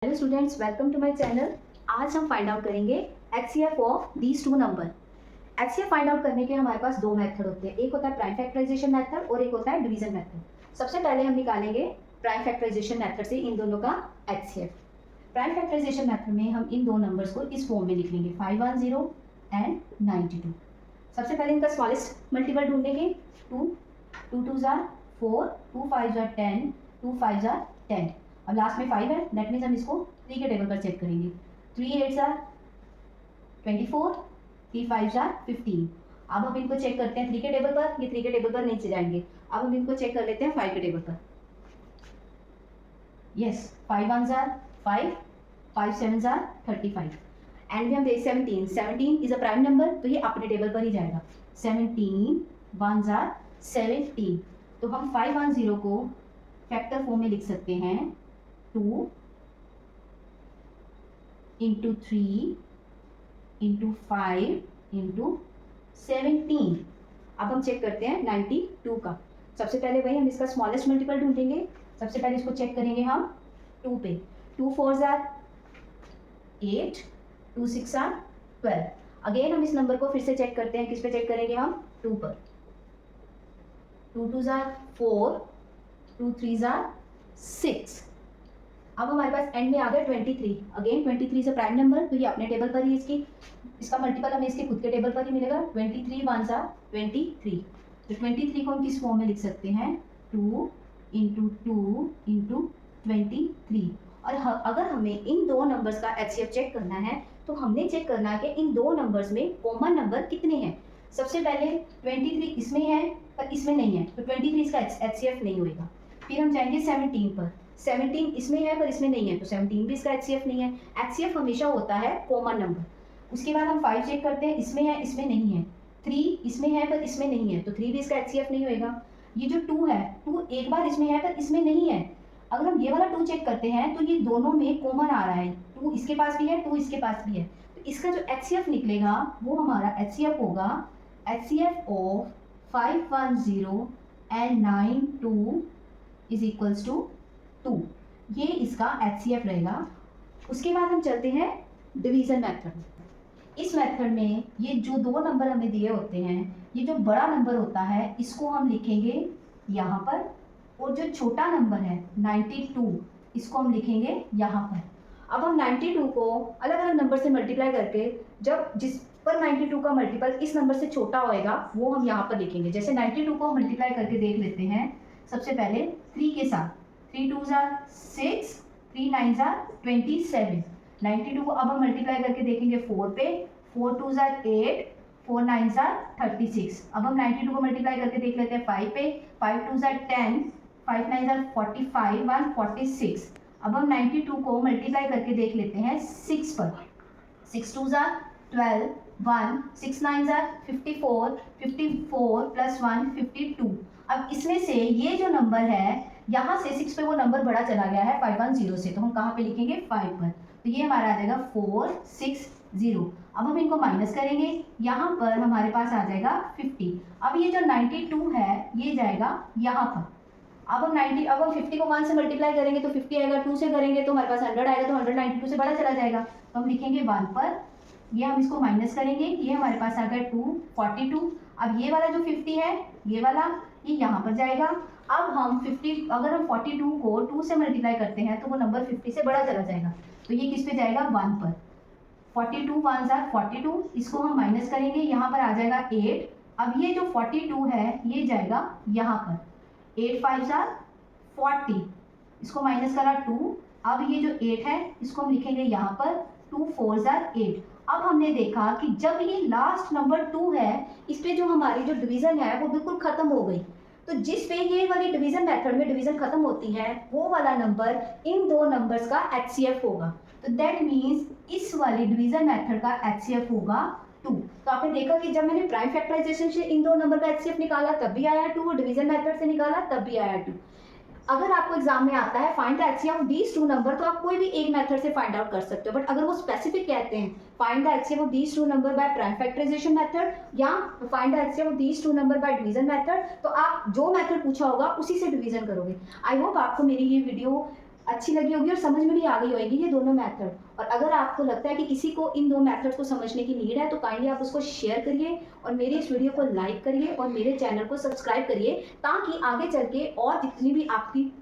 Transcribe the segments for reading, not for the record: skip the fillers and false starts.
Hello students, welcome to my channel. आज हम find out करेंगे HCF of these two number. HCF find out करने के हमारे पास दो मेथड होते हैं, एक होता है प्राइम फैक्टराइजेशन मेथड और एक होता है डिवीजन मेथड। सबसे पहले हम निकालेंगे प्राइम फैक्टराइजेशन मेथड से इन दोनों का एचसीएफ। प्राइम फैक्टराइजेशन मेथड में हम इन दो नंबर्स को इस फॉर्म में लिख लेंगे 510 एंड 92। सबसे पहले इनका स्मॉलेस्ट मल्टीपल ढूंढेंगे 2, 2 2 जार 4, 2 5 जार 10, 2 5 जार 10। अब लास्ट में 5 है, दैट मीन्स हम इसको 3 के टेबल पर चेक करेंगे। 3 8 जार 24, 3 5 जार 15। अब हम इनको चेक करते हैं 3 के टेबल पर, ये 3 के टेबल पर नीचे जाएंगे। अब हम इनको चेक कर लेते हैं 5 के टेबल पर। यस, 5 1 जार 5, 5 7 जार 35 एंड भी हम देख 17। 17 इज अ प्राइम नंबर, तो ये अपने टेबल पर ही जाएगा। 17 1 जार 17। तो हम 510 को फैक्टर फॉर्म में लिख सकते हैं 2 इंटू 3 इंटू 5 इंटू 17। अब हम चेक करते हैं 92 का। सबसे पहले वही हम इसका स्मॉलेस्ट मल्टीपल ढूंढेंगे। सबसे पहले इसको चेक करेंगे हम 2 पे। 2 4 जार 8, 2 6 जार 12। अगेन हम इस नंबर को फिर से चेक करते हैं, किस पे चेक करेंगे हम 2 पर। 2 2 जार 4, 2 3 जार 6। अब हमारे पास एंड में आ गया 23। अगेन 23 से प्राइम नंबर, तो ये अपने टेबल पर ही इसका मल्टीपल हमें इसके खुद के टेबल पर ही मिलेगा। 23 1 जार 23। तो 23 को हम किस फॉर्म में लिख सकते हैं 2 इंटू 2 इंटू 23। और अगर हमें इन दो नंबर्स का एचसीएफ चेक करना है तो हमने चेक करना है कि इन दो नंबर्स में कॉमन नंबर कितने हैं। सबसे पहले 23 इसमें है पर इसमें नहीं है, तो 23 इसका एचसीएफ नहीं होगा। फिर हम जाएंगे 17 पर। 17 इसमें है पर इसमें नहीं है, तो 17 भी इसका एचसीएफ नहीं है। एचसीएफ हमेशा होता है कॉमन नंबर। उसके बाद हम 5 चेक करते हैं, इसमें है इसमें नहीं है। 3 इसमें है पर इसमें नहीं है, तो 3 भी इसका एचसीएफ नहीं होगा। ये जो 2 है, 2 एक बार इसमें है पर इसमें नहीं है। अगर हम ये वाला 2 चेक करते हैं तो ये दोनों में कॉमन आ रहा है। 2 इसके पास भी है, 2 इसके पास भी है, तो इसका जो एचसीएफ निकलेगा वो हमारा एचसीएफ होगा HCF of 510 and 92 is equals to 2। ये इसका एचसीएफ रहेगा। उसके बाद हम चलते हैं डिवीजन मेथड। इस मेथड में ये जो दो नंबर हमें दिए होते हैं, ये जो बड़ा नंबर होता है इसको हम लिखेंगे यहाँ पर, और जो छोटा नंबर है 92 इसको हम लिखेंगे यहाँ पर। अब हम 92 को अलग अलग नंबर से मल्टीप्लाई करके जब जिस पर 92 का मल्टीपल इस नंबर से छोटा होएगा वो हम यहाँ पर लिखेंगे। जैसे 92 को मल्टीप्लाई करके देख लेते हैं। सबसे पहले 3 के साथ 3 2 जार 6, 3 9 जार 27। 92 को अब हम मल्टीप्लाई करके देखेंगे 4 पे। 4 2 जार 8, 4 9 जार 36। अब हम 92 को मल्टीप्लाई करके देख लेते हैं 5 पे। 5 2 जार 10, 5 9 जार 45, 1 46। अब हम 92 को मल्टीप्लाई करके देख लेते हैं 6 पर। 6 2 जार 12, 1 6 9 जार 54, 54 प्लस 1 52। अब इसमें से ये जो नंबर है यहाँ से 6 पे वो नंबर बड़ा चला गया है 510 से, तो हम कहाँ पे लिखेंगे 5 पर। तो ये हमारा आ जाएगा 460। अब हम इनको माइनस करेंगे, यहाँ पर हमारे पास आ जाएगा 50। अब ये जो 92 है ये जाएगा यहाँ पर। अब हम 50 को 1 से मल्टीप्लाई करेंगे तो 50 आएगा, 2 से करेंगे तो हमारे पास 100 आएगा, तो 100 92 से बड़ा चला जाएगा, तो हम लिखेंगे 1 पर। ये हम इसको माइनस करेंगे, ये हमारे पास आ गया 242। अब ये वाला जो 50 है ये वाला ये यहाँ पर जाएगा। अब हम 50 अगर हम 42 को 2 से मल्टीप्लाई करते हैं तो वो नंबर 50 से बड़ा चला जाएगा, तो ये किस पे जाएगा 1 पर। 42 1 जार 42, इसको हम माइनस करेंगे, यहाँ पर आ जाएगा 8। अब ये जो 42 है ये जाएगा यहाँ पर। 8 5 जार 40, इसको माइनस करा 2। अब ये जो 8 है इसको हम लिखेंगे यहाँ पर। 2 4 जार 8। अब हमने देखा कि जब ये लास्ट नंबर 2 है इस पे जो हमारी जो डिवीजन है वो बिल्कुल खत्म हो गई। तो जिस पे ये वाली डिवीजन मेथड में डिवीजन खत्म होती है वो वाला नंबर इन दो नंबर्स का एचसीएफ होगा। तो दैट मीन्स इस वाली डिवीजन मेथड का एचसीएफ होगा 2। तो आपने देखा कि जब मैंने प्राइम फैक्टराइजेशन से इन दो नंबर का एचसीएफ निकाला तब भी आया 2, और डिवीजन मेथड से निकाला तब भी आया 2। अगर आपको एग्जाम में आता है find the HCF of these two number, तो आप कोई भी एक मेथड से फाइंड आउट कर सकते हो। बट अगर वो स्पेसिफिक कहते हैं find the HCF of these two number by prime factorisation method या find the HCF of these two number by division method, तो आप जो मेथड पूछा होगा उसी से डिवीजन करोगे। आई होप आपको मेरी ये वीडियो अच्छी लगी होगी और समझ में भी आ गई होगी ये दोनों मेथड। और अगर आपको लगता है कि किसी को इन दो मेथड्स को समझने की नीड है तो काइंडली आप उसको शेयर करिए और मेरे इस वीडियो को लाइक करिए और मेरे चैनल को सब्सक्राइब करिए, ताकि आगे चल के और जितनी भी आपकी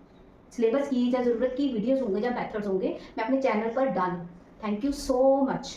सिलेबस की या ज़रूरत की वीडियोज़ होंगे या मेथड्स होंगे मैं अपने चैनल पर डालूँ। Thank you so much.